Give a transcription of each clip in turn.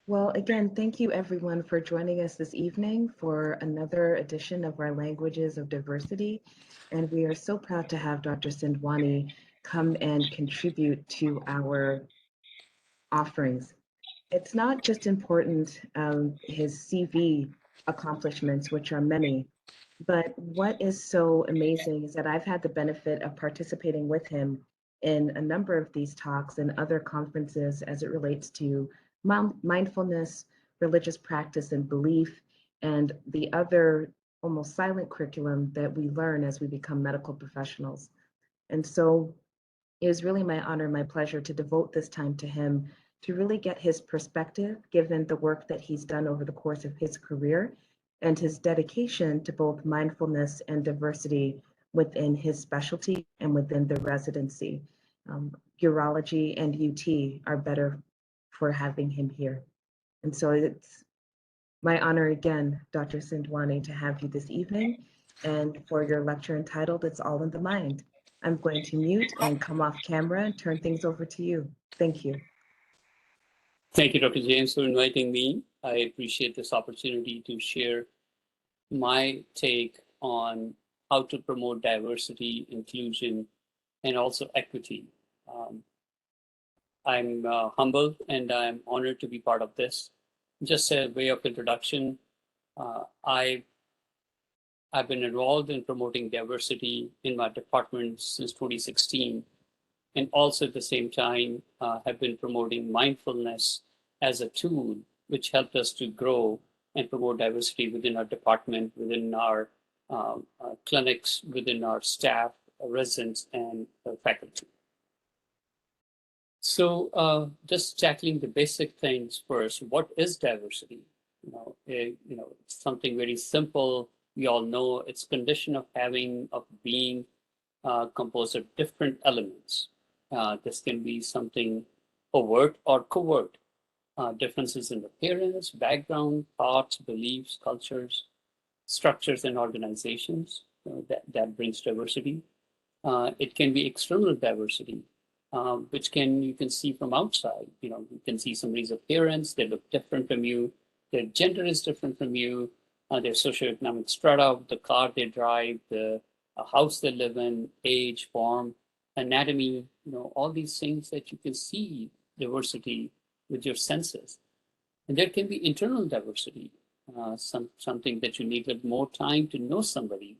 Well, again, thank you everyone for joining us this evening for another edition of our Languages of Diversity. And we are so proud to have Dr. Sindhwani come and contribute to our offerings. It's not just important, his CV accomplishments, which are many, but what is so amazing is that I've had the benefit of participating with him in a number of these talks and other conferences as it relates to mindfulness, religious practice and belief, and the other almost silent curriculum that we learn as we become medical professionals. And so it was really my honor, my pleasure to devote this time to him to really get his perspective, given the work that he's done over the course of his career and his dedication to both mindfulness and diversity within his specialty and within the residency. Urology and UT are better for having him here. And so it's my honor again, Dr. Sindhwani, to have you this evening and for your lecture entitled It's All in the Mind. I'm going to mute and come off camera and turn things over to you. Thank you. Thank you, Dr. James, for inviting me. I appreciate this opportunity to share my take on how to promote diversity, inclusion, and also equity. I'm humbled and I'm honored to be part of this. Just a way of introduction, I've been involved in promoting diversity in my department since 2016, and also at the same time have been promoting mindfulness as a tool which helped us to grow and promote diversity within our department, within our clinics, within our staff, residents, and faculty. So just tackling the basic things first. What is diversity? It's something very simple. We all know it's condition of being composed of different elements. This can be something overt or covert. Differences in appearance, background, thoughts, beliefs, cultures, structures, and organizations. That brings diversity. It can be external diversity, which you can see from outside. You can see somebody's appearance, they look different from you, their gender is different from you, their socioeconomic strata, the car they drive, the house they live in, age, form, anatomy, all these things that you can see diversity with your senses. And there can be internal diversity, something that you need a little more time to know somebody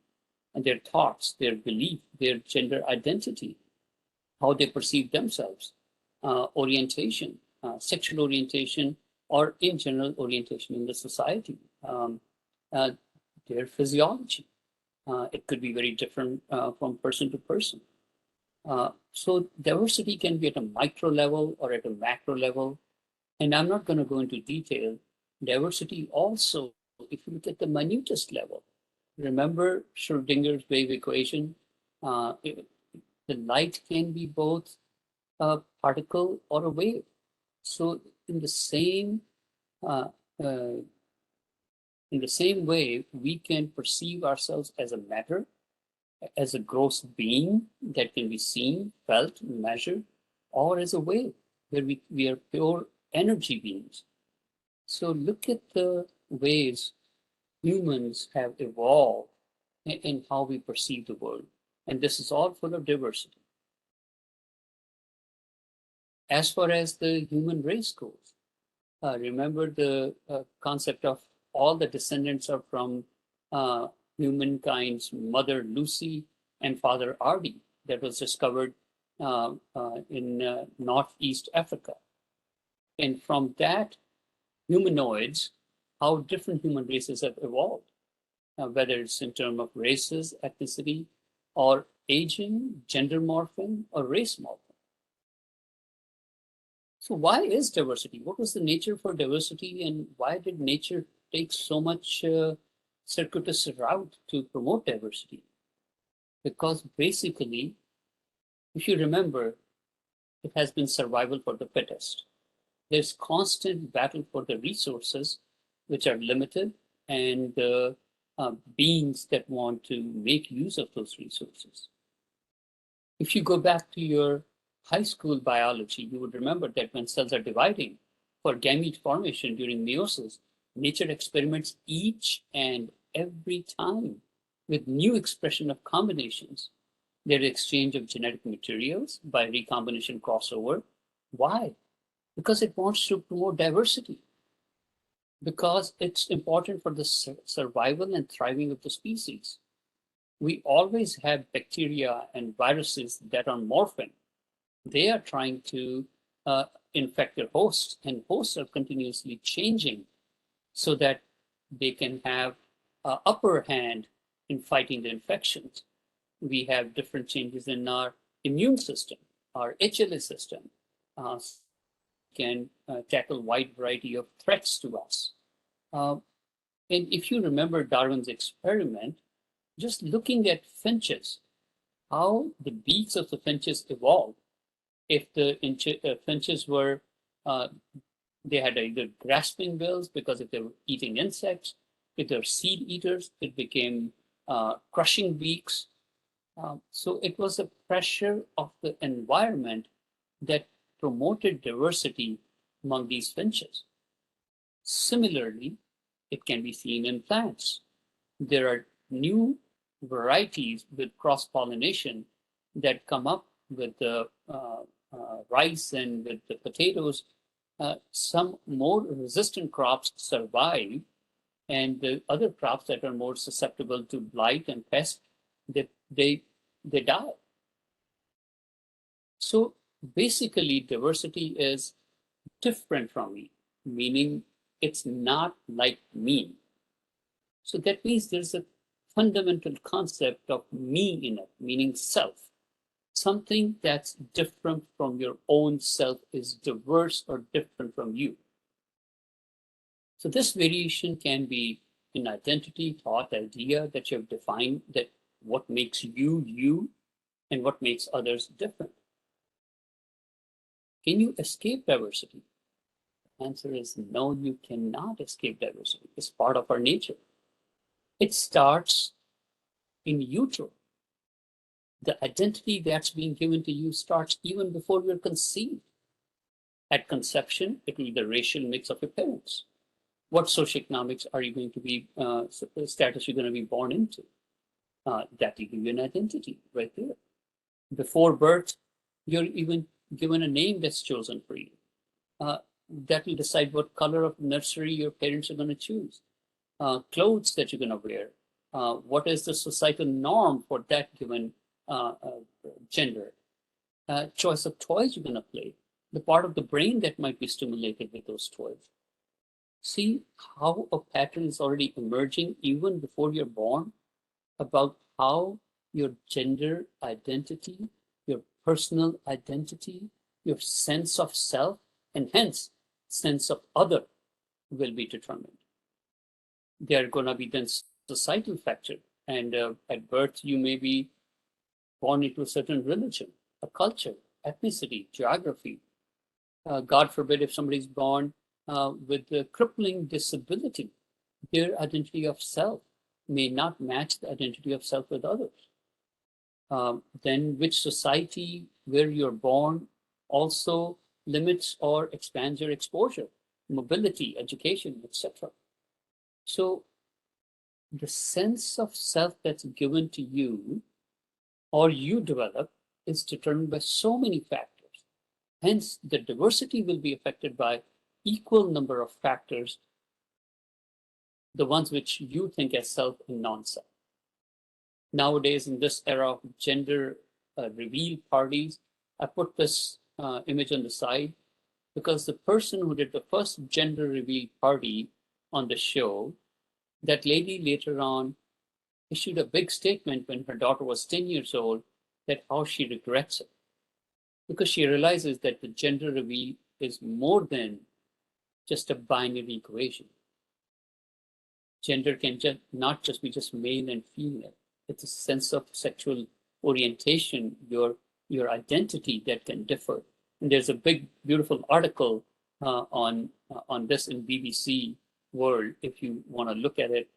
and their thoughts, their belief, their gender identity, how they perceive themselves, orientation, sexual orientation, or in general orientation in the society, their physiology. It could be very different from person to person. So diversity can be at a micro level or at a macro level. And I'm not going to go into detail. Diversity also, if you look at the minutest level, remember Schrodinger's wave equation? The light can be both a particle or a wave. So in the same way, we can perceive ourselves as a matter, as a gross being that can be seen, felt, measured, or as a wave, where we are pure energy beings. So look at the ways humans have evolved in how we perceive the world. And this is all full of diversity. As far as the human race goes, remember the concept of all the descendants are from humankind's mother Lucy and father Ardi that was discovered in Northeast Africa. And from that, humanoids, how different human races have evolved, whether it's in terms of races, ethnicity, or aging, gender morphing, or race morphing. So why is diversity? What was the nature for diversity, and why did nature take so much circuitous route to promote diversity? Because basically, if you remember, it has been survival for the fittest. There's constant battle for the resources, which are limited, and the beings that want to make use of those resources. If you go back to your high school biology, you would remember that when cells are dividing, for gamete formation during meiosis, nature experiments each and every time with new expression of combinations. Their exchange of genetic materials by recombination crossover. Why? Because it wants to promote diversity, because it's important for the survival and thriving of the species. We always have bacteria and viruses that are morphing. They are trying to infect their hosts, and hosts are continuously changing so that they can have an upper hand in fighting the infections. We have different changes in our immune system, our HLA system can tackle wide variety of threats to us. And if you remember Darwin's experiment, just looking at finches, how the beaks of the finches evolved. If the finches were, they had either grasping bills because if they were eating insects, if they're seed eaters, it became crushing beaks. So it was the pressure of the environment that promoted diversity among these finches. Similarly, it can be seen in plants. There are new varieties with cross-pollination that come up with the rice and with the potatoes. Some more resistant crops survive, and the other crops that are more susceptible to blight and pest, they die. So basically, diversity is different from me, meaning it's not like me. So that means there's a fundamental concept of me in it, meaning self. Something that's different from your own self is diverse or different from you. So this variation can be an identity, thought, idea that you have defined, that what makes you, you, and what makes others different. Can you escape diversity? The answer is no, you cannot escape diversity. It's part of our nature. It starts in utero. The identity that's being given to you starts even before you're conceived. At conception, it will be the racial mix of your parents. What socioeconomics are you going to be, status you're going to be born into? That will give you an identity right there. Before birth, you're even given a name that's chosen for you. That will decide what color of nursery your parents are going to choose. Clothes that you're going to wear. What is the societal norm for that given gender? Choice of toys you're going to play. The part of the brain that might be stimulated with those toys. See how a pattern is already emerging even before you're born about how your gender identity, your personal identity, your sense of self, and hence sense of other will be determined. They are going to be then societal factor. And at birth, you may be born into a certain religion, a culture, ethnicity, geography. God forbid if somebody's born with a crippling disability, their identity of self may not match the identity of self with others. Then which society where you're born also limits or expands your exposure, mobility, education, etc. So the sense of self that's given to you or you develop is determined by so many factors. Hence, the diversity will be affected by equal number of factors, the ones which you think as self and non-self. Nowadays, in this era of gender reveal parties, I put this image on the side because the person who did the first gender reveal party on the show, that lady later on issued a big statement when her daughter was 10 years old that how she regrets it. Because she realizes that the gender reveal is more than just a binary equation. Gender can not just be just male and female. It's a sense of sexual orientation, your identity that can differ. And there's a big, beautiful article on this in BBC World. If you want to look at it,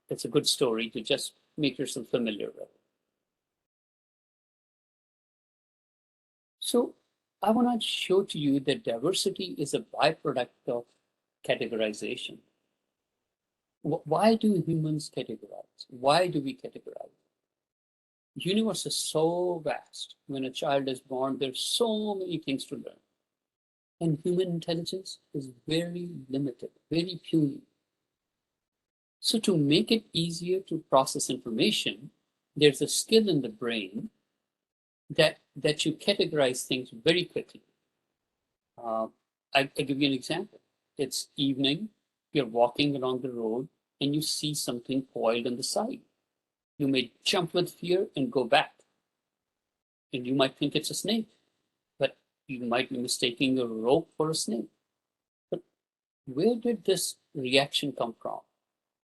it's a good story to just make yourself familiar with. So I want to show to you that diversity is a byproduct of categorization. Why do humans categorize? Why do we categorize? The universe is so vast. When a child is born, there's so many things to learn. And human intelligence is very limited, very puny. So to make it easier to process information, there's a skill in the brain that you categorize things very quickly. I give you an example. It's evening, you're walking along the road, and you see something coiled on the side. You may jump with fear and go back. And you might think it's a snake, but you might be mistaking a rope for a snake. But where did this reaction come from?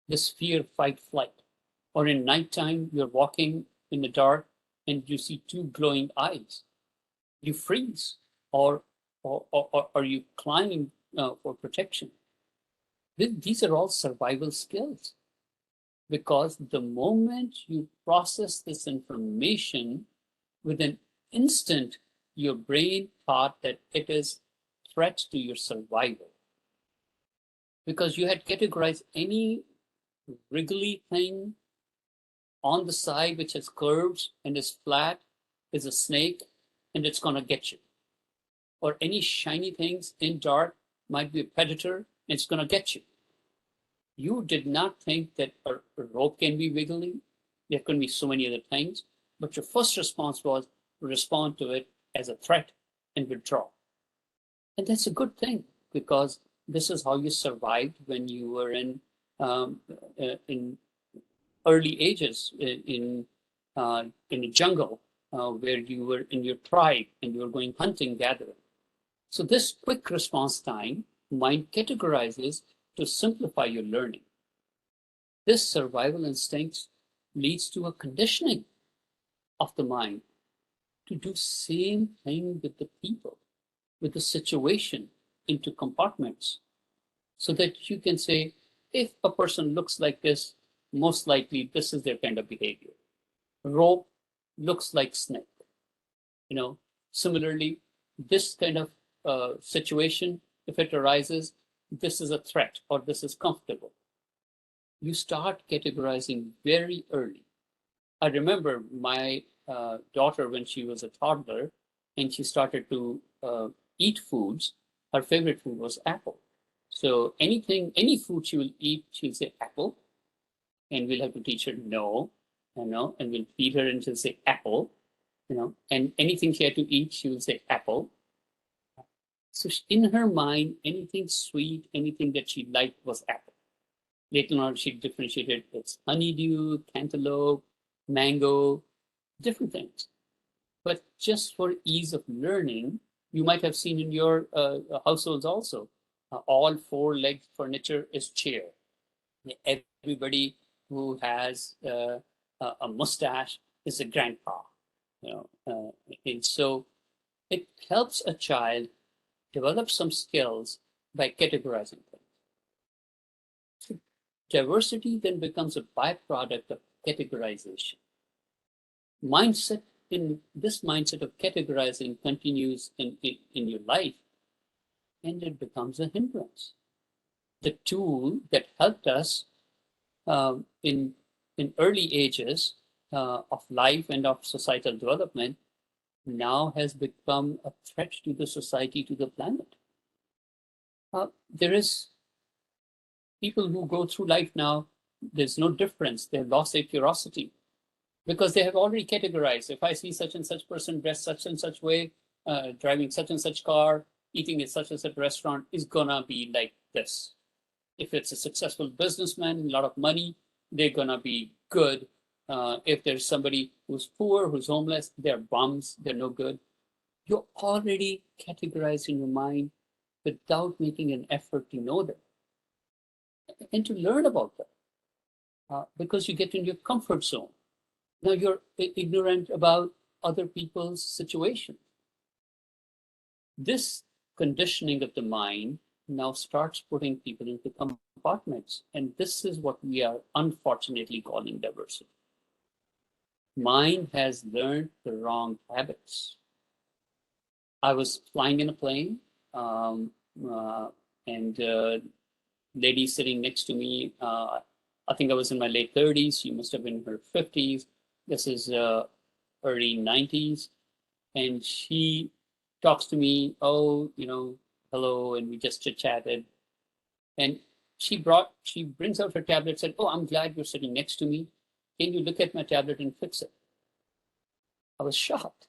This fear, fight, flight. Or in nighttime, you're walking in the dark and you see two glowing eyes. You freeze, or are you climbing for protection? These are all survival skills, because the moment you process this information, with an instant, your brain thought that it is threat to your survival. Because you had categorized any wriggly thing on the side which has curves and is flat is a snake and it's going to get you. Or any shiny things in dark might be a predator and it's going to get you. You did not think that a rope can be wiggly. There can be so many other things, but your first response was to respond to it as a threat and withdraw. And that's a good thing, because this is how you survived when you were in early ages in the jungle, where you were in your tribe and you were going hunting, gathering. So this quick response time, mind categorizes to simplify your learning. This survival instinct leads to a conditioning of the mind to do same thing with the people, with the situation, into compartments, so that you can say, if a person looks like this, most likely this is their kind of behavior. Rope looks like snake. Similarly, this kind of situation, if it arises, this is a threat or this is comfortable. You start categorizing very early. I remember my daughter, when she was a toddler and she started to eat foods, her favorite food was apple. So any food she will eat, she'll say apple, and we'll have to teach her no, and we'll feed her and she'll say apple, and anything she had to eat, she will say apple. So in her mind, anything sweet, anything that she liked was apple. Later on, she differentiated it's honeydew, cantaloupe, mango, different things. But just for ease of learning, you might have seen in your households also, all four-legged furniture is chair. Everybody who has a mustache is a grandpa. And so it helps a child develop some skills by categorizing things. Diversity then becomes a byproduct of categorization. This mindset of categorizing continues in your life, and it becomes a hindrance. The tool that helped us in early ages of life and of societal development now has become a threat to the society, to the planet. There is people who go through life now, there's no difference. They've lost their curiosity because they have already categorized. If I see such and such person dressed such and such way, driving such and such car, eating at such and such restaurant, is gonna be like this. If it's a successful businessman, a lot of money, they're gonna be good. If there's somebody who's poor, who's homeless, they're bums, they're no good. You're already categorized in your mind without making an effort to know them and to learn about them, because you get in your comfort zone. Now you're ignorant about other people's situation. This conditioning of the mind now starts putting people into compartments, and this is what we are unfortunately calling diversity. Mind has learned the wrong habits. I was flying in a plane, and lady sitting next to me, I think I was in my late 30s. She must have been in her 50s. This is early 90s. And she talks to me, oh, hello, and we just chit-chatted. And she brings out her tablet, said, oh, I'm glad you're sitting next to me. Can you look at my tablet and fix it? I was shocked.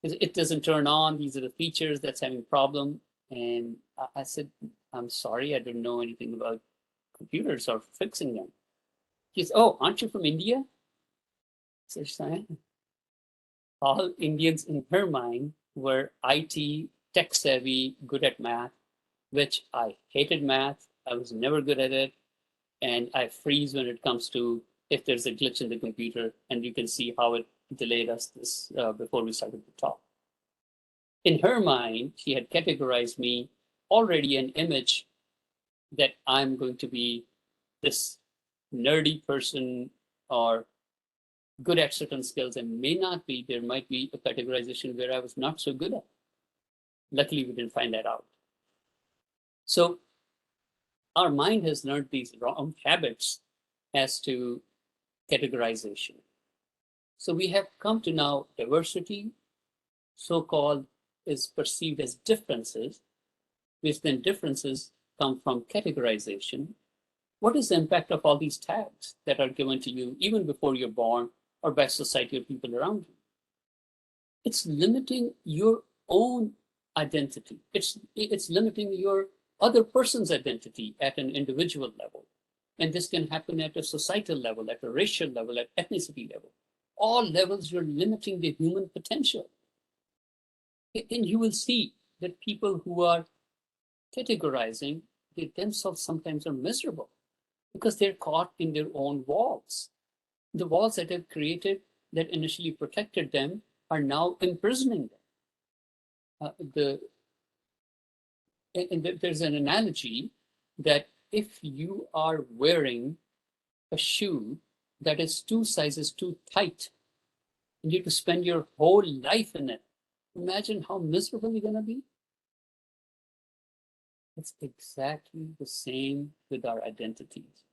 It doesn't turn on. These are the features that's having a problem. And I said, I'm sorry, I don't know anything about computers or fixing them. She said, oh, aren't you from India? So she's like, all Indians in her mind were IT, tech savvy, good at math, which I hated math. I was never good at it. And I freeze when it comes to if there's a glitch in the computer, and you can see how it delayed us this before we started to talk. In her mind, she had categorized me already an image that I'm going to be this nerdy person or good at certain skills, and may not be. There might be a categorization where I was not so good at. Luckily, we didn't find that out. So our mind has learned these wrong habits as to categorization. So we have come to now diversity, so-called, is perceived as differences, which then differences come from categorization. What is the impact of all these tags that are given to you even before you're born or by society or people around you? It's limiting your own identity. It's limiting your other person's identity at an individual level. And this can happen at a societal level, at a racial level, at ethnicity level. All levels, you're limiting the human potential. And you will see that people who are categorizing, they themselves sometimes are miserable because they're caught in their own walls. The walls that have created that initially protected them are now imprisoning them. There's an analogy that if you are wearing a shoe that is 2 sizes too tight, and you have to spend your whole life in it, imagine how miserable you're going to be. It's exactly the same with our identities.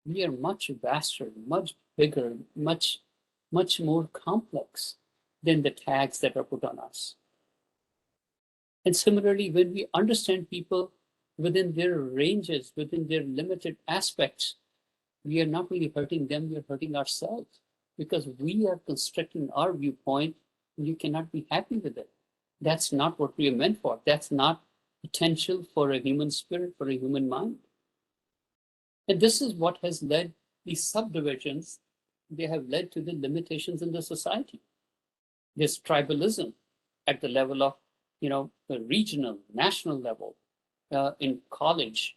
We are much vaster, much bigger, much more complex than the tags that are put on us. And similarly, when we understand people within their ranges, within their limited aspects, we are not really hurting them, we are hurting ourselves because we are constricting our viewpoint and you cannot be happy with it. That's not what we are meant for. That's not potential for a human spirit, for a human mind. And this is what has led these subdivisions. They have led to the limitations in the society. There's tribalism at the level of, the regional, national level, in college,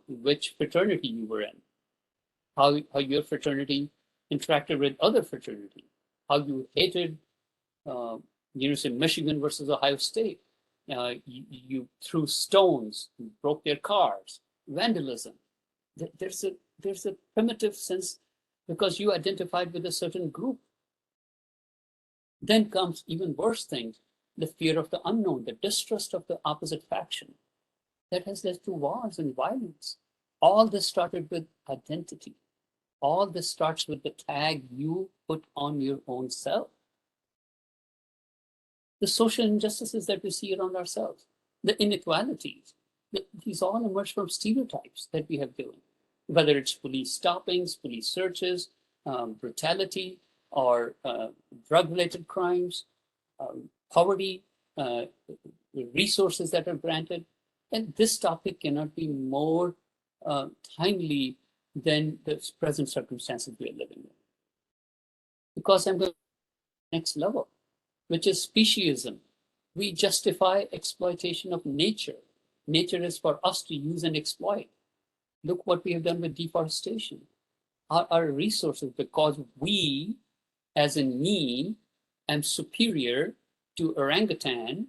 which fraternity you were in, how your fraternity interacted with other fraternity, how you hated, University of Michigan versus Ohio State. You threw stones, you broke their cars, vandalism. There's a primitive sense because you identified with a certain group. Then comes even worse things, the fear of the unknown, the distrust of the opposite faction. That has led to wars and violence. All this started with identity. All this starts with the tag you put on your own self. The social injustices that we see around ourselves, the inequalities, these all emerge from stereotypes that we have given, whether it's police stoppings, police searches, brutality, or drug-related crimes, poverty, resources that are granted. And this topic cannot be more timely than the present circumstances we are living in. Because I'm going to the next level, which is speciesism. We justify exploitation of nature. Nature is for us to use and exploit. Look what we have done with deforestation. Our resources, because we, as in me, am superior to orangutan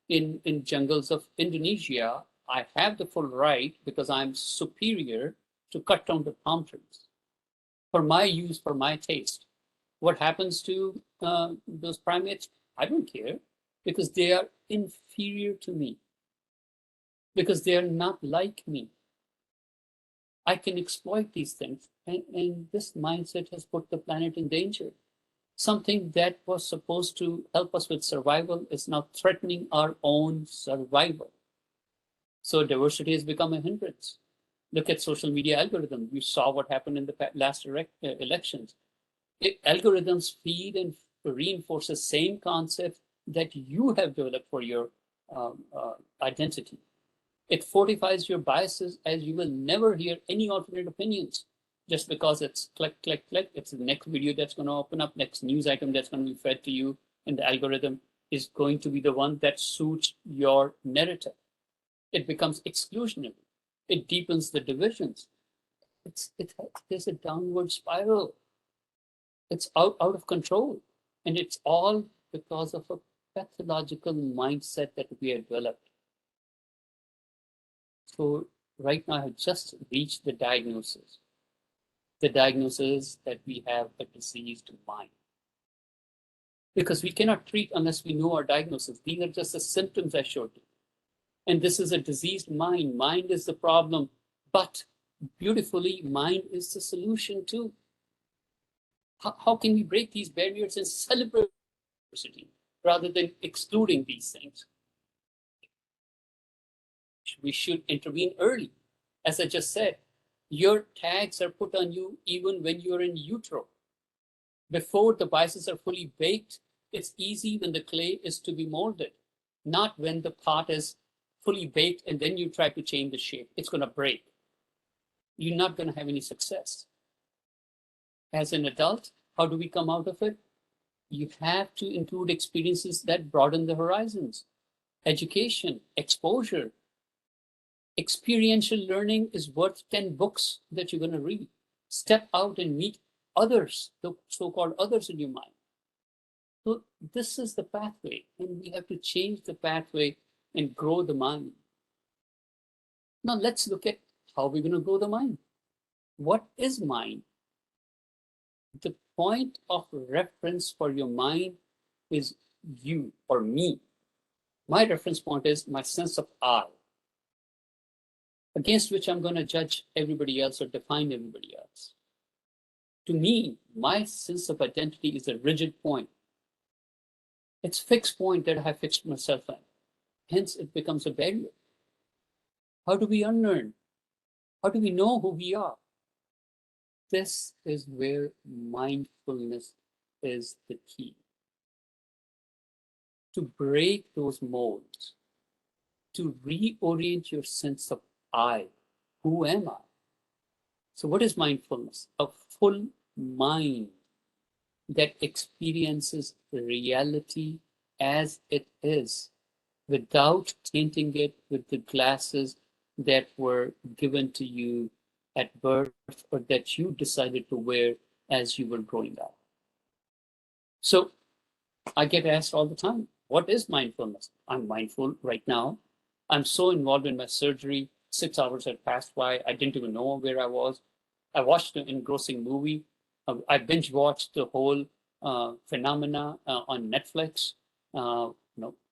in jungles of Indonesia, I have the full right because I'm superior to cut down the palm trees for my use, for my taste. What happens to those primates? I don't care. because they are inferior to me, because they are not like me. I can exploit these things. And this mindset has put the planet in danger. Something that was supposed to help us with survival is now threatening our own survival. So diversity has become a hindrance. Look at social media algorithms. You saw what happened in the last elections. Algorithms feed and reinforce the same concept that you have developed for your identity. It fortifies your biases, as you will never hear any alternate opinions just because it's click, click, click. It's the next video that's going to open up, next news item that's going to be fed to you, and the algorithm is going to be the one that suits your narrative. It becomes exclusionary. It deepens the divisions. There's a downward spiral. It's out of control. And it's all because of a pathological mindset that we have developed. So right now I have just reached the diagnosis. The diagnosis that we have a diseased mind. Because we cannot treat unless we know our diagnosis. These are just the symptoms I showed you. And this is a diseased mind. Mind is the problem, but beautifully, mind is the solution too. How can we break these barriers and celebrate diversity rather than excluding these things? We should intervene early. As I just said, your tags are put on you even when you're in utero. Before the biases are fully baked, it's easy when the clay is to be molded, not when the pot is fully baked and then you try to change the shape. It's going to break. You're not going to have any success. As an adult, how do we come out of it? You have to include experiences that broaden the horizons. Education, exposure. Experiential learning is worth 10 books that you're going to read. Step out and meet others, the so-called others in your mind. So this is the pathway, and we have to change the pathway and grow the mind. Now let's look at how we're going to grow the mind. What is mind? The point of reference for your mind is you or me. My reference point is my sense of I, against which I'm going to judge everybody else or define everybody else. To me, my sense of identity is a rigid point. It's a fixed point that I have fixed myself at. Hence, it becomes a barrier. How do we unlearn? How do we know who we are? This is where mindfulness is the key. To break those molds, to reorient your sense of I. Who am I? So what is mindfulness? A full mind that experiences reality as it is, without tainting it with the glasses that were given to you at birth or that you decided to wear as you were growing up. So I get asked all the time, what is mindfulness? I'm mindful right now. I'm so involved in my surgery. 6 hours had passed by. I didn't even know where I was. I watched an engrossing movie. I binge watched the whole phenomena on Netflix. No,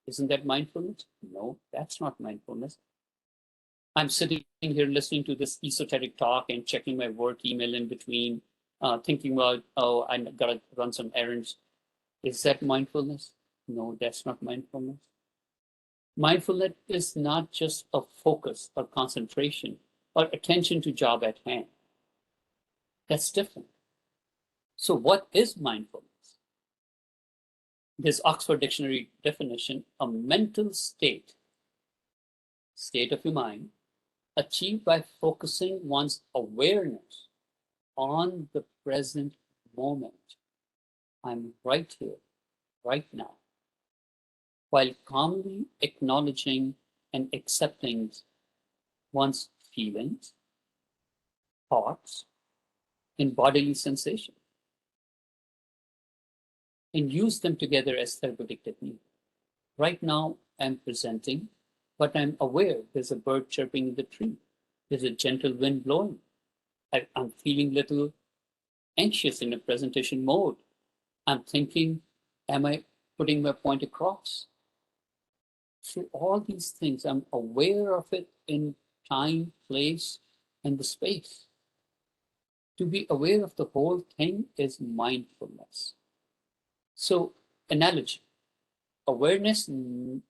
isn't that mindfulness? No, that's not mindfulness. I'm sitting here listening to this esoteric talk and checking my work email in between, thinking about, oh, I gotta run some errands. Is that mindfulness? No, that's not mindfulness. Mindfulness is not just a focus or concentration or attention to job at hand. That's different. So what is mindfulness? This Oxford Dictionary definition, a mental state of your mind, achieved by focusing one's awareness on the present moment. I'm right here, right now, while calmly acknowledging and accepting one's feelings, thoughts, and bodily sensation, and use them together as therapeutic technique. Right now, I'm presenting, but I'm aware there's a bird chirping in the tree. There's a gentle wind blowing. I'm feeling a little anxious in a presentation mode. I'm thinking, am I putting my point across? So all these things, I'm aware of it in time, place, and the space. To be aware of the whole thing is mindfulness. So, analogy, awareness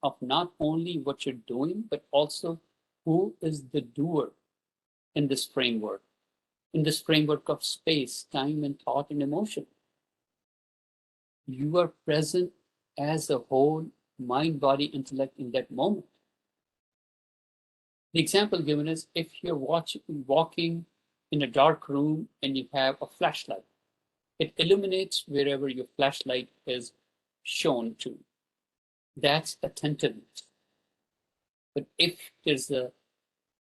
of not only what you're doing, but also who is the doer in this framework of space, time, and thought and emotion. You are present as a whole, mind, body, intellect in that moment. The example given is if you're walking in a dark room and you have a flashlight, it illuminates wherever your flashlight is shown to. That's attentiveness. But if there's a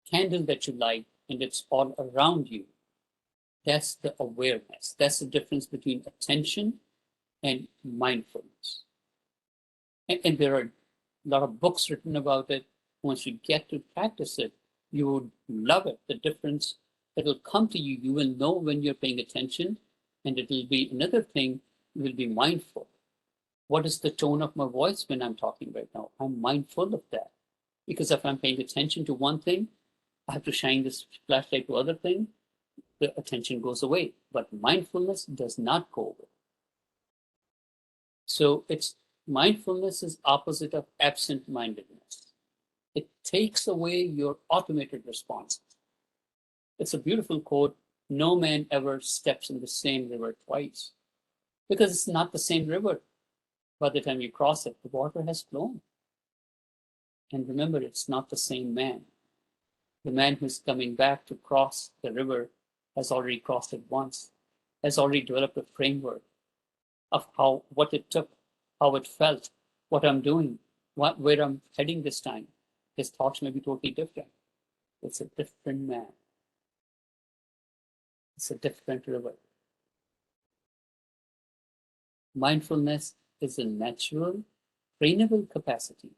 candle that you light and it's all around you, that's the awareness. That's the difference between attention and mindfulness. And there are a lot of books written about it. Once you get to practice it, you would love it. The difference that will come to you, you will know when you're paying attention, and it will be another thing, you will be mindful. What is the tone of my voice when I'm talking right now? I'm mindful of that. Because if I'm paying attention to one thing, I have to shine this flashlight to other thing, the attention goes away. But mindfulness does not go away. So it's mindfulness is opposite of absent-mindedness. It takes away your automated responses. It's a beautiful quote. No man ever steps in the same river twice because it's not the same river. By the time you cross it, the water has flown. And remember, it's not the same man. The man who's coming back to cross the river has already crossed it once, has already developed a framework of what it took, how it felt, what I'm doing, where I'm heading this time. His thoughts may be totally different. It's a different man. It's a different river. Mindfulness is a natural, trainable capacity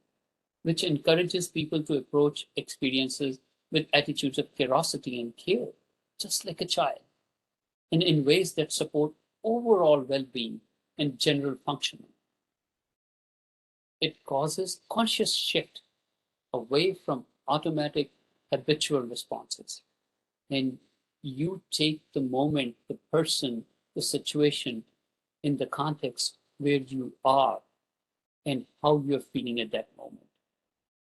which encourages people to approach experiences with attitudes of curiosity and care, just like a child, and in ways that support overall well-being and general functioning. It causes conscious shift away from automatic habitual responses. And you take the moment, the person, the situation in the context where you are and how you're feeling at that moment.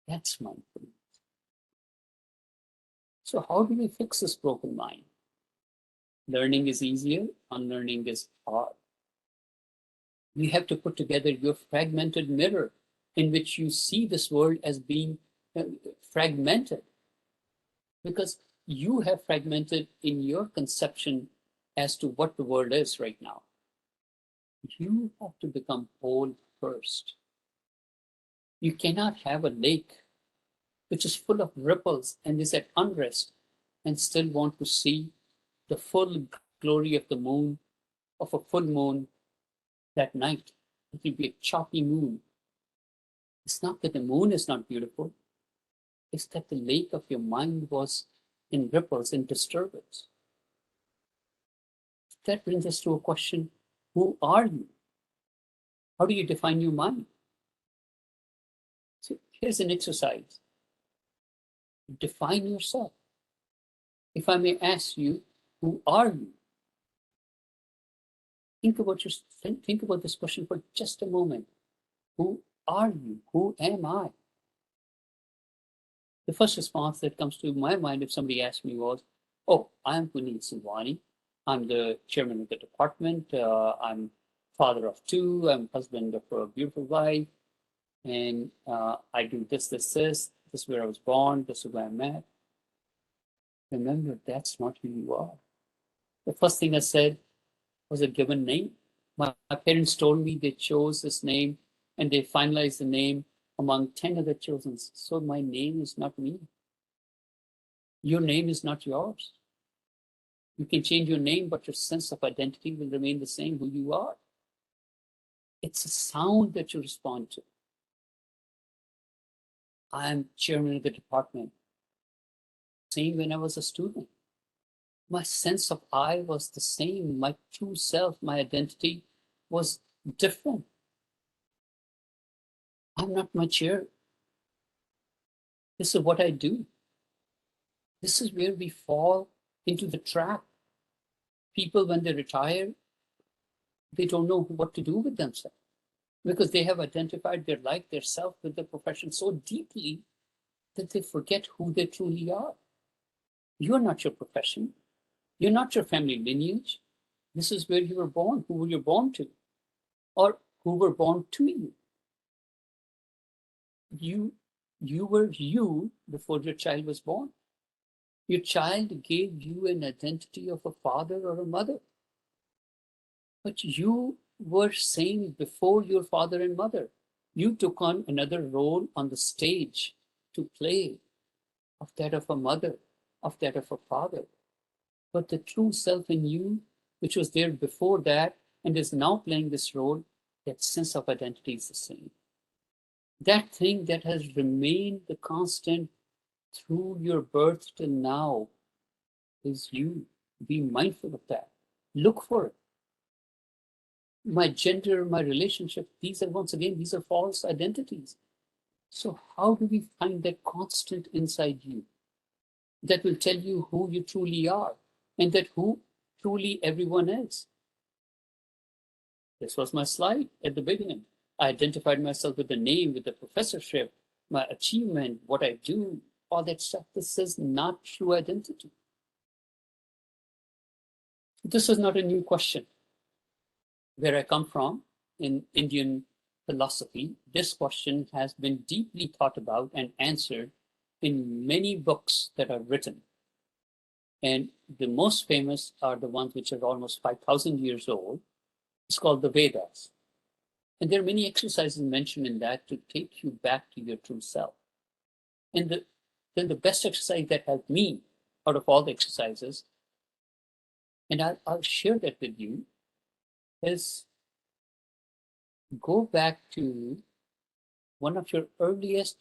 That's mindfulness. So how do we fix this broken mind? Learning is easier, unlearning is hard. You have to put together your fragmented mirror in which you see this world as being fragmented because you have fragmented in your conception as to what the world is right now. You have to become whole first. You cannot have a lake which is full of ripples and is at unrest and still want to see the full glory of the moon, of a full moon that night. It will be a choppy moon. It's not that the moon is not beautiful, it's that the lake of your mind was in ripples, in disturbance. That brings us to a question, who are you? How do you define your mind? So here's an exercise. Define yourself. If I may ask you, who are you? Think about this question for just a moment. Who are you? Who am I? The first response that comes to my mind if somebody asked me was, oh, I'm Puneet Sindhwani. I'm the chairman of the department. I'm father of two. I'm husband of a beautiful wife. And I do this. This is where I was born. This is where I'm at. Remember, that's not who you are. The first thing I said was a given name. My parents told me they chose this name and they finalized the name among 10 other chosen. So my name is not me. Your name is not yours. You can change your name, but your sense of identity will remain the same, who you are. It's a sound that you respond to. I am chairman of the department. Same when I was a student. My sense of I was the same. My true self, my identity was different. I'm not my chair. This is what I do. This is where we fall into the trap. People, when they retire, they don't know what to do with themselves because they have identified their life, their self with their profession so deeply that they forget who they truly are. You're not your profession. You're not your family lineage. This is where you were born, who were you born to, or who were born to you. You were you before your child was born. Your child gave you an identity of a father or a mother. But you were same before your father and mother. You took on another role on the stage to play of that of a mother, of that of a father. But the true self in you, which was there before that and is now playing this role, that sense of identity is the same. That thing that has remained the constant through your birth till now is you. Be mindful of that. Look for it. My gender, my relationship, these are once again, these are false identities. So how do we find that constant inside you that will tell you who you truly are and that who truly everyone is? This was my slide at the beginning. I identified myself with the name, with the professorship, my achievement, what I do, all that stuff. This is not true identity. This is not a new question. Where I come from in Indian philosophy, this question has been deeply thought about and answered in many books that are written. And the most famous are the ones which are almost 5,000 years old. It's called the Vedas. And there are many exercises mentioned in that to take you back to your true self. And then the best exercise that helped me out of all the exercises, and I'll share that with you, is go back to one of your earliest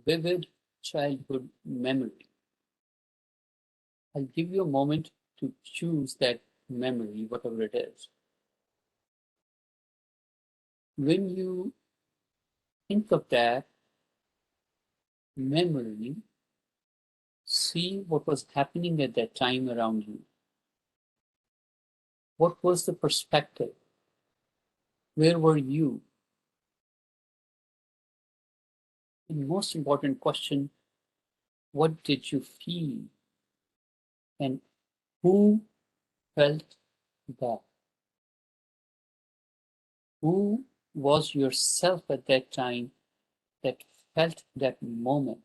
vivid childhood memory. I'll give you a moment to choose that memory, whatever it is. When you think of that memory, see what was happening at that time around you. What was the perspective? Where were you? And most important question, what did you feel? And who felt that? Who was yourself at that time that felt that moment?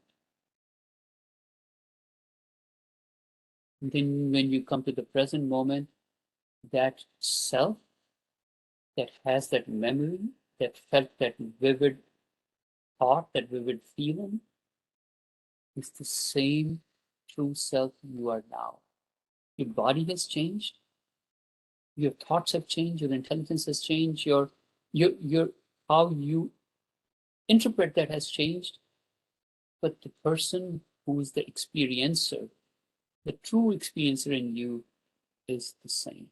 And then when you come to the present moment, that self that has that memory, that felt that vivid thought, that vivid feeling, is the same true self you are now. Your body has changed, your thoughts have changed, your intelligence has changed, your how you interpret that has changed, but the person who is the experiencer, the true experiencer in you, is the same.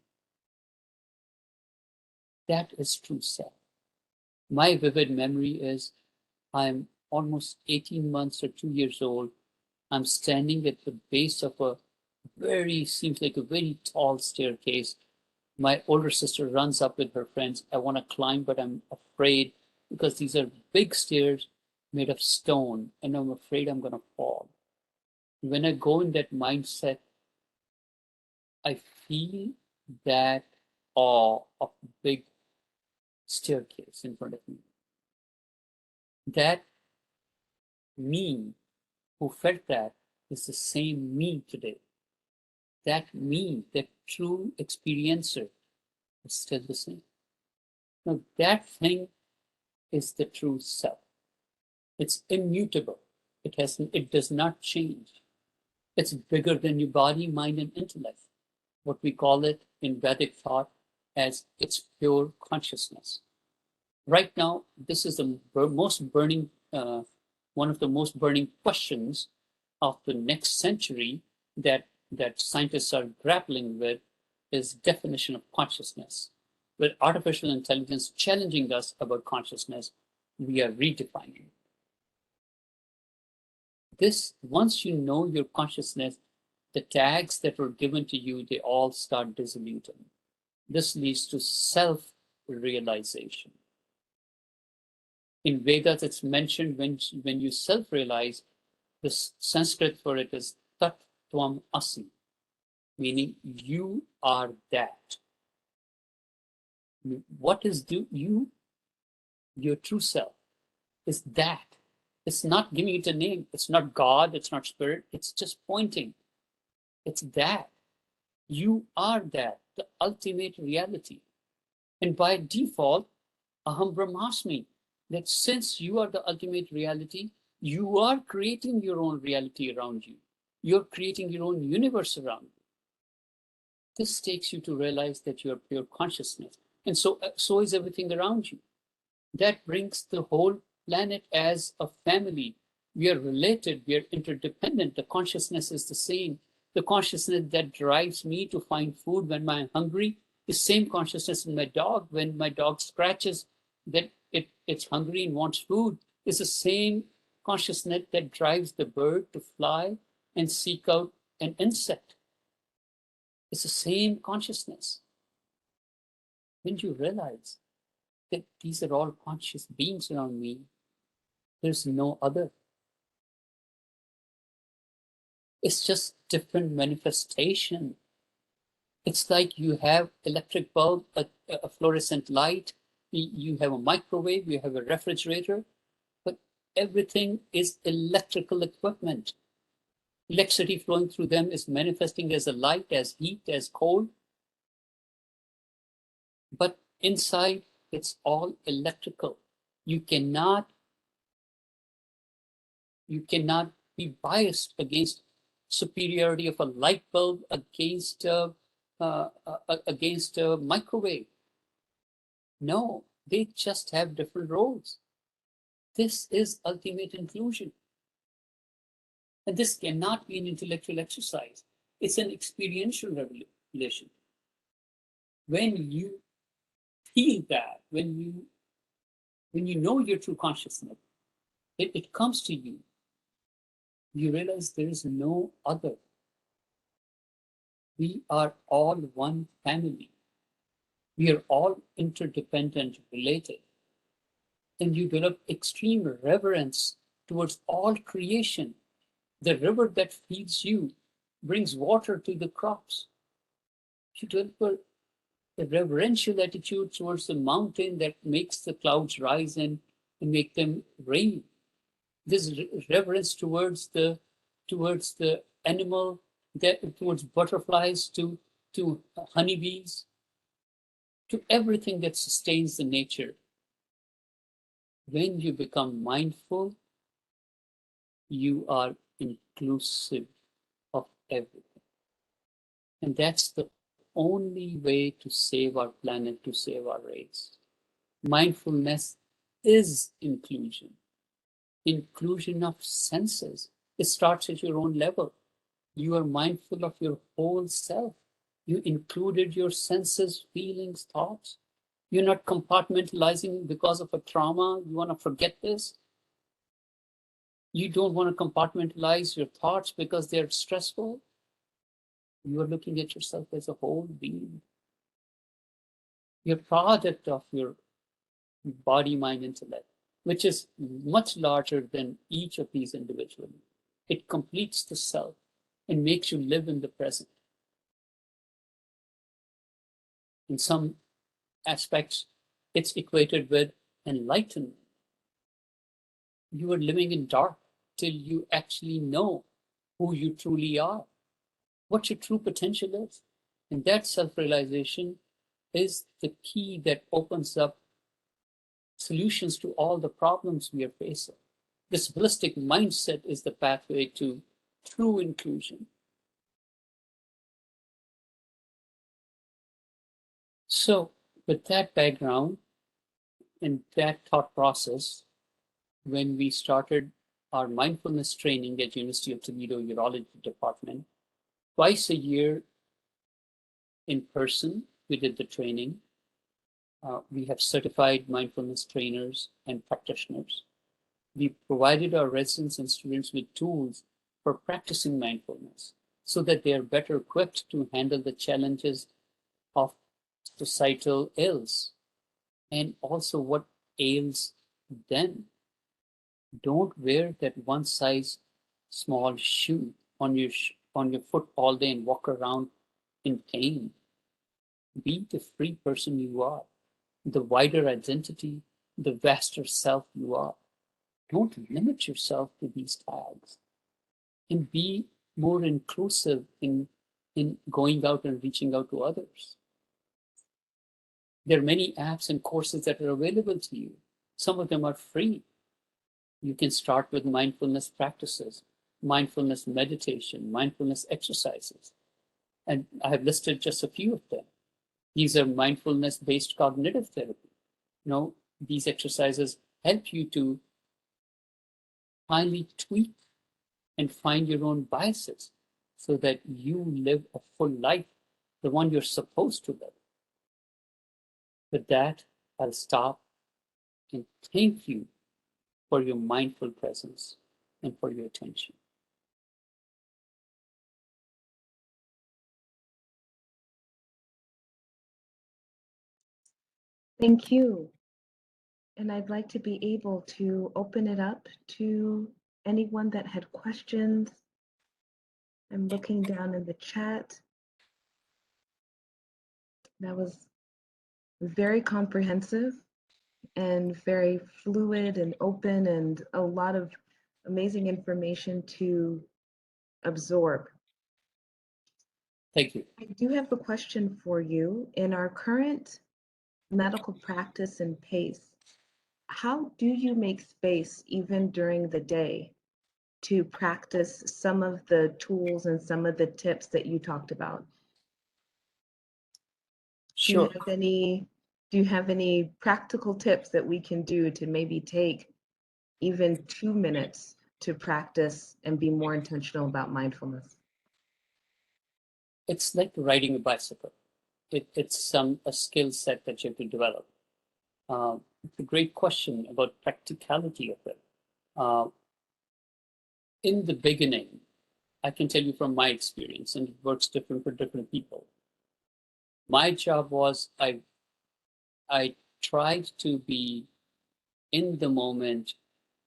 That is true self. My vivid memory is I'm almost 18 months or 2 years old. I'm standing at the base of a seems like a very tall staircase. My older sister runs up with her friends. I want to climb, but I'm afraid because these are big stairs made of stone, and I'm afraid I'm going to fall. When I go in that mindset, I feel that awe of big staircase in front of me. That me who felt that is the same me today. That me, that true experiencer, is still the same. Now that thing is the true self. It's immutable. It does not change. It's bigger than your body, mind, and intellect. What we call it in Vedic thought as its pure consciousness. Right now, this is the most burning, one of the most burning questions of the next century that scientists are grappling with is definition of consciousness. With artificial intelligence challenging us about consciousness, we are redefining. Once you know your consciousness, the tags that were given to you, they all start dissoluting. This leads to self-realization. In Vedas, it's mentioned when you self-realize, the Sanskrit for it is tat tvam asi, meaning you are that. What is you? Your true self is that. It's not giving it a name. It's not God. It's not spirit. It's just pointing. It's that. You are that, the ultimate reality. And by default, aham brahmasmi, that since you are the ultimate reality, you are creating your own reality around you. You're creating your own universe around you. This takes you to realize that you're pure consciousness. And so is everything around you. That brings the whole planet as a family. We are related, we are interdependent. The consciousness is the same. The consciousness that drives me to find food when I'm hungry is same consciousness in my dog. When my dog scratches that it's hungry and wants food, is the same consciousness that drives the bird to fly and seek out an insect. It's the same consciousness. When you realize that these are all conscious beings around me, there's no other. It's just different manifestation. It's like you have electric bulb, a fluorescent light, you have a microwave, you have a refrigerator, but everything is electrical equipment. Electricity flowing through them is manifesting as a light, as heat, as cold. But inside, it's all electrical. You cannot be biased against superiority of a light bulb against a microwave. No, they just have different roles. This is ultimate inclusion. And this cannot be an intellectual exercise. It's an experiential revelation. When you feel that, when you know your true consciousness, it comes to you. You realize there is no other. We are all one family. We are all interdependent, related. And you develop extreme reverence towards all creation. The river that feeds you brings water to the crops. You develop a reverential attitude towards the mountain that makes the clouds rise and make them rain. This reverence towards the animal, towards butterflies, to honeybees, to everything that sustains the nature. When you become mindful, you are inclusive of everything. And that's the only way to save our planet, to save our race. Mindfulness is inclusion. Inclusion of senses. It starts at your own level. You are mindful of your whole self. You included your senses, feelings, thoughts. You're not compartmentalizing because of a trauma. You want to forget this. You don't want to compartmentalize your thoughts because they're stressful. You are looking at yourself as a whole being. You're product of your body, mind, intellect, which is much larger than each of these individually. It completes the self and makes you live in the present. In some aspects, it's equated with enlightenment. You are living in dark till you actually know who you truly are, what your true potential is. And that self-realization is the key that opens up solutions to all the problems we are facing. This holistic mindset is the pathway to true inclusion. So with that background and that thought process, when we started our mindfulness training at University of Toledo Urology Department, twice a year in person, we did the training. We have certified mindfulness trainers and practitioners. We provided our residents and students with tools for practicing mindfulness so that they are better equipped to handle the challenges of societal ills and also what ails them. Don't wear that one size small shoe on your foot all day and walk around in pain. Be the free person you are, the wider identity, the vaster self you are. Don't limit yourself to these tags and be more inclusive in going out and reaching out to others. There are many apps and courses that are available to you. Some of them are free. You can start with mindfulness practices, mindfulness meditation, mindfulness exercises. And I have listed just a few of them. These are mindfulness-based cognitive therapy. These exercises help you to finally tweak and find your own biases so that you live a full life, the one you're supposed to live. With that, I'll stop and thank you for your mindful presence and for your attention. Thank you. And I'd like to be able to open it up to anyone that had questions. I'm looking down in the chat. That was very comprehensive and very fluid and open and a lot of amazing information to absorb. Thank you. I do have a question for you. In our current medical practice and pace, how do you make space even during the day to practice some of the tools and some of the tips that you talked about? Sure. Do you have any practical tips that we can do to maybe take even 2 minutes to practice and be more intentional about mindfulness? It's like riding a bicycle. It's a skill set that you have to develop. It's a great question about practicality of it. In the beginning, I can tell you from my experience, and it works different for different people. My job was I tried to be in the moment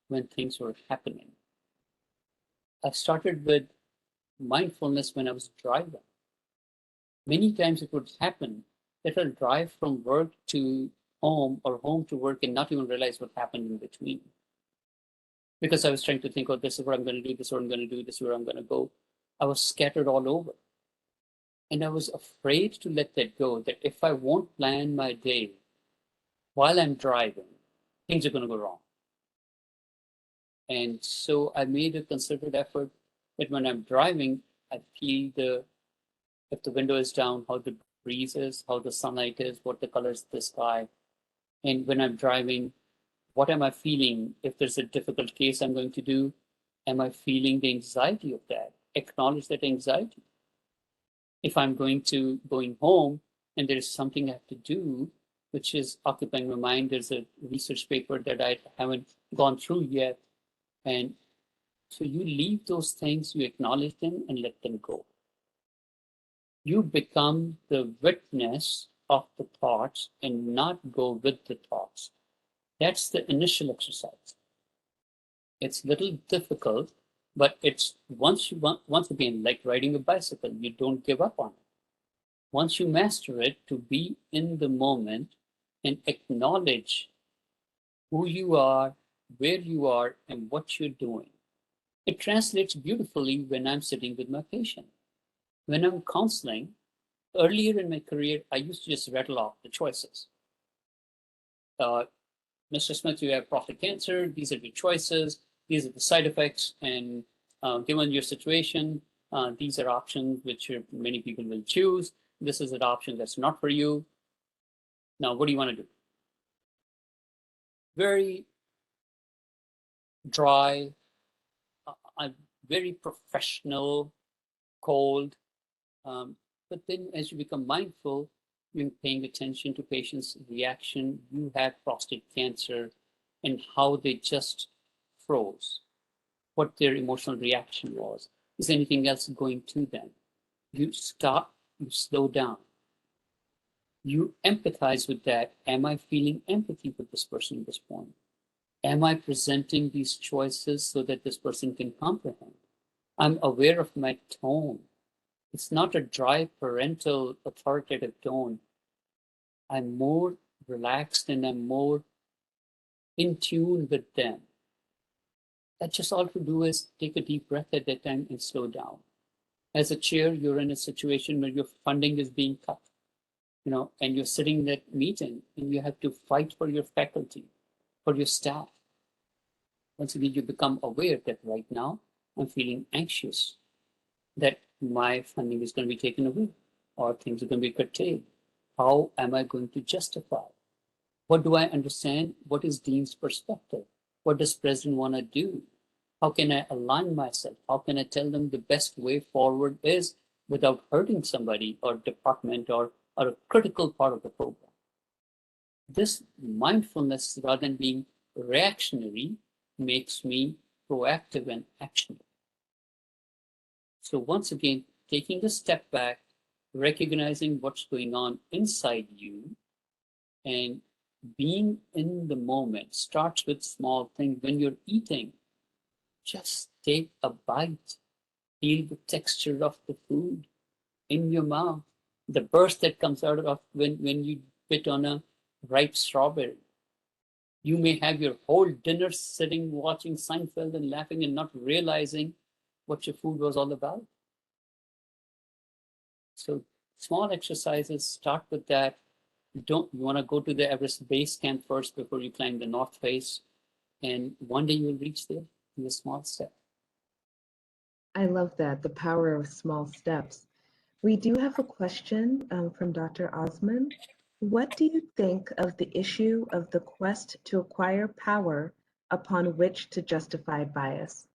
when things were happening. I started with mindfulness when I was driving. Many times it would happen that I'll drive from work to home or home to work and not even realize what happened in between. Because I was trying to think, oh, this is what I'm going to do, this is what I'm going to do, this is where I'm going to go. I was scattered all over. And I was afraid to let that go, that if I won't plan my day while I'm driving, things are going to go wrong. And so I made a concerted effort that when I'm driving, I feel if the window is down, how the breeze is, how the sunlight is, what the colors of the sky. And when I'm driving, what am I feeling? If there's a difficult case I'm going to do, am I feeling the anxiety of that? Acknowledge that anxiety. If I'm going home and there is something I have to do, which is occupying my mind, there's a research paper that I haven't gone through yet. And so you leave those things, you acknowledge them and let them go. You become the witness of the thoughts and not go with the thoughts. That's the initial exercise. It's a little difficult, but it's once again, like riding a bicycle, you don't give up on it. Once you master it, to be in the moment and acknowledge who you are, where you are, and what you're doing. It translates beautifully when I'm sitting with my patient. When I'm counseling, earlier in my career, I used to just rattle off the choices. Mr. Smith, you have prostate cancer. These are your choices. These are the side effects. And given your situation, these are options which many people will choose. This is an option that's not for you. Now, what do you want to do? Very dry, very professional, cold. But then as you become mindful, you're paying attention to patients' reaction. You have prostate cancer and how they just froze, what their emotional reaction was. Is anything else going to them? You stop, you slow down. You empathize with that. Am I feeling empathy with this person at this point? Am I presenting these choices so that this person can comprehend? I'm aware of my tone. It's not a dry parental authoritative tone. I'm more relaxed and I'm more in tune with them. That's just all to do is take a deep breath at that time and slow down. As a chair, you're in a situation where your funding is being cut, and you're sitting in that meeting and you have to fight for your faculty, for your staff. Once again, you become aware that right now I'm feeling anxious, that my funding is going to be taken away or things are going to be curtailed. How am I going to justify? What do I understand? What is Dean's perspective? What does President want to do? How can I align myself? How can I tell them the best way forward is without hurting somebody or department or a critical part of the program? This mindfulness, rather than being reactionary, makes me proactive and actionable. So once again, taking a step back, recognizing what's going on inside you, and being in the moment starts with small things. When you're eating, just take a bite, feel the texture of the food in your mouth, the burst that comes out of when you bit on a ripe strawberry. You may have your whole dinner sitting watching Seinfeld and laughing and not realizing what your food was all about. So small exercises, start with that. You want to go to the Everest base camp first before you climb the North Face. And one day you'll reach there in a small step. I love that, the power of small steps. We do have a question from Dr. Osman. What do you think of the issue of the quest to acquire power upon which to justify bias?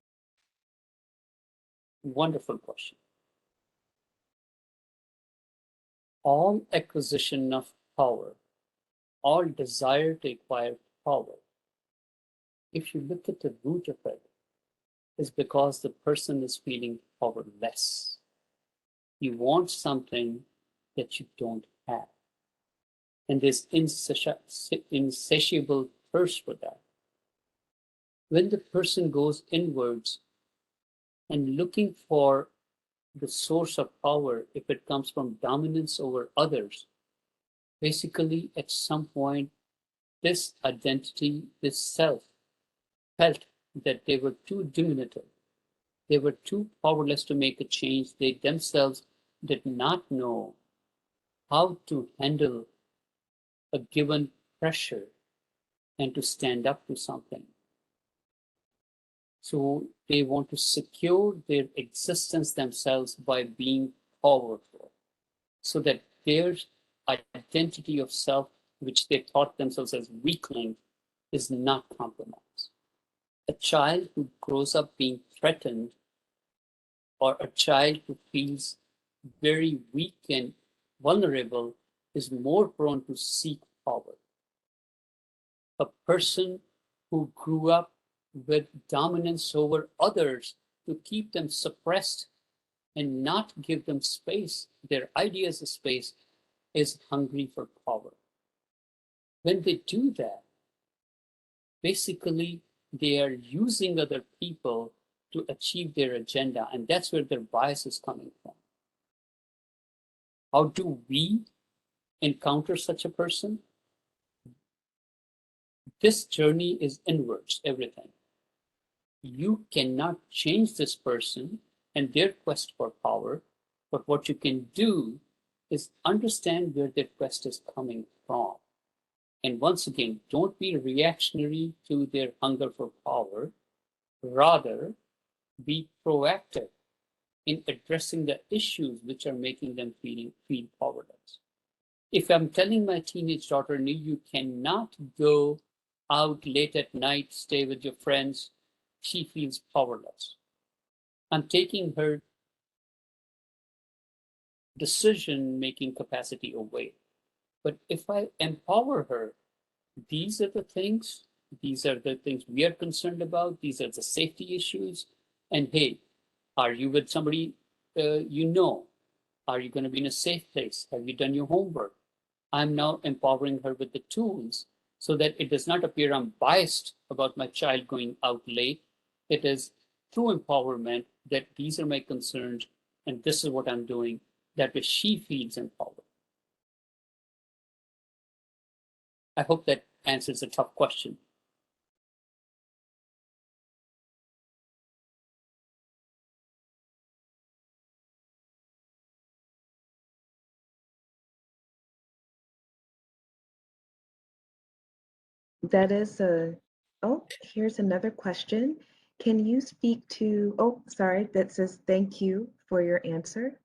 Wonderful question. All acquisition of power, all desire to acquire power, if you look at the root of it, is because the person is feeling powerless. You want something that you don't have. And there's insatiable thirst for that. When the person goes inwards and looking for the source of power, if it comes from dominance over others, basically at some point, this identity, this self, felt that they were too diminutive. They were too powerless to make a change. They themselves did not know how to handle a given pressure and to stand up to something. So they want to secure their existence themselves by being powerful, so that their identity of self, which they thought themselves as weakling, is not compromised. A child who grows up being threatened, or a child who feels very weak and vulnerable, is more prone to seek power. A person who grew up with dominance over others to keep them suppressed and not give them space, their ideas of space, is hungry for power. When they do that, basically they are using other people to achieve their agenda, and that's where their bias is coming from. How do we encounter such a person? This journey is inwards, everything. You cannot change this person and their quest for power, but what you can do is understand where their quest is coming from. And once again, don't be reactionary to their hunger for power. Rather, be proactive in addressing the issues which are making them feel powerless. If I'm telling my teenage daughter, no, you cannot go out late at night, stay with your friends, she feels powerless. I'm taking her decision-making capacity away. But if I empower her, these are the things These are the things we are concerned about. These are the safety issues. And hey, are you with somebody you know? Are you going to be in a safe place? Have you done your homework? I'm now empowering her with the tools so that it does not appear I'm biased about my child going out late. It is through empowerment that these are my concerns and this is what I'm doing. That way she feels empowered. I hope that answers a tough question. That is oh, here's another question. Can you speak to, oh, sorry, that says thank you for your answer.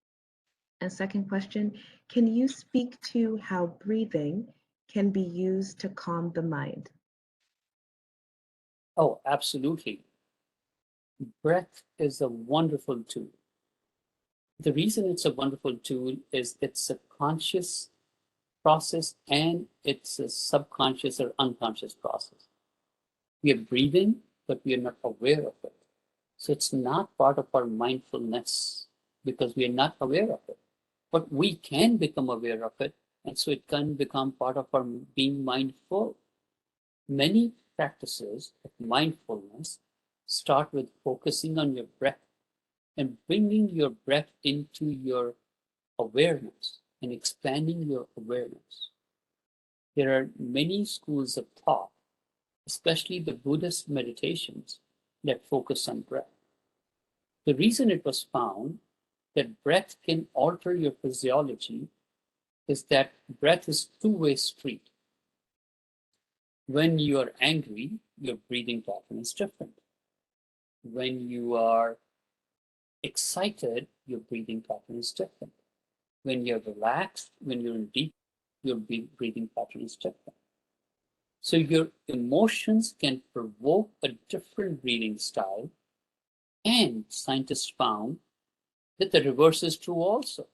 And second question, can you speak to how breathing can be used to calm the mind? Oh, absolutely. Breath is a wonderful tool. The reason it's a wonderful tool is it's a conscious process and it's a subconscious or unconscious process. We are breathing, but we are not aware of it. So it's not part of our mindfulness because we are not aware of it. But we can become aware of it, and so it can become part of our being mindful. Many practices of mindfulness start with focusing on your breath and bringing your breath into your awareness and expanding your awareness. There are many schools of thought, especially the Buddhist meditations, that focus on breath. The reason it was found that breath can alter your physiology is that breath is two-way street. When you are angry, your breathing pattern is different. When you are excited, your breathing pattern is different. When you're relaxed, when you're in deep, your breathing pattern is different. So your emotions can provoke a different breathing style, and scientists found that the reverse is true also.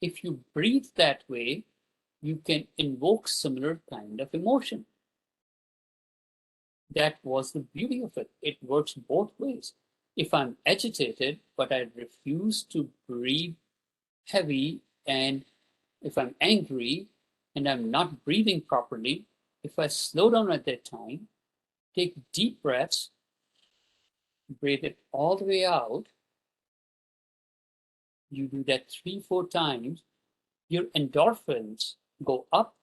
If you breathe that way, you can invoke similar kind of emotion. That was the beauty of it. It works both ways. If I'm agitated, but I refuse to breathe heavy, and if I'm angry and I'm not breathing properly, if I slow down at that time, take deep breaths, breathe it all the way out, you do that 3-4 times, your endorphins go up,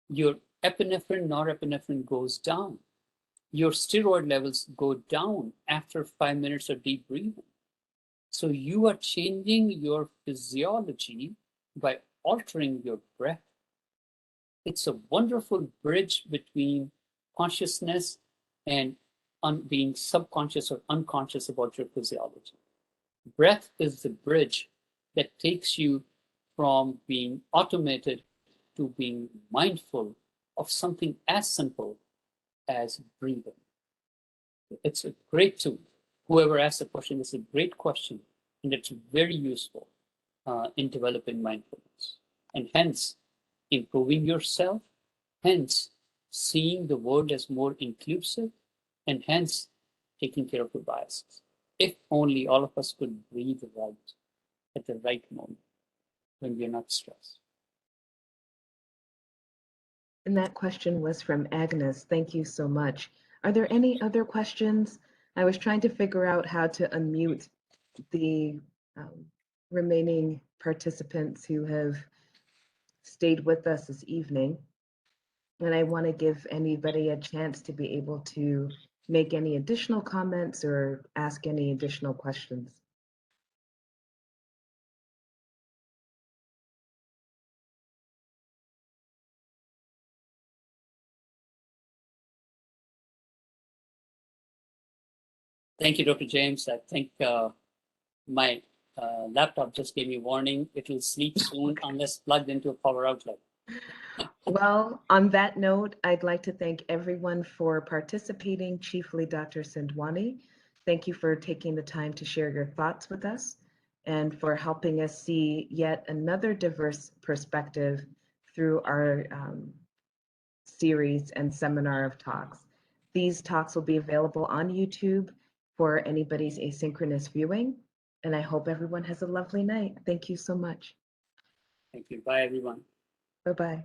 your epinephrine, norepinephrine goes down. Your steroid levels go down after 5 minutes of deep breathing. So you are changing your physiology by altering your breath. It's a wonderful bridge between consciousness and being subconscious or unconscious about your physiology. Breath is the bridge that takes you from being automated to being mindful of something as simple as breathing. It's a great tool. Whoever asked the question is a great question, and it's very useful in developing mindfulness, and hence improving yourself, hence seeing the world as more inclusive, and hence taking care of your biases. If only all of us could breathe right at the right moment when we are not stressed. And that question was from Agnes. Thank you so much. Are there any other questions? I was trying to figure out how to unmute the remaining participants who have stayed with us this evening. And I want to give anybody a chance to be able to make any additional comments or ask any additional questions. Thank you, Dr. James. I think my laptop just gave me a warning. It will sleep soon unless plugged into a power outlet. Well, on that note, I'd like to thank everyone for participating, chiefly Dr. Sindhwani. Thank you for taking the time to share your thoughts with us and for helping us see yet another diverse perspective through our series and seminar of talks. These talks will be available on YouTube for anybody's asynchronous viewing. And I hope everyone has a lovely night. Thank you so much. Thank you. Bye, everyone. Bye-bye.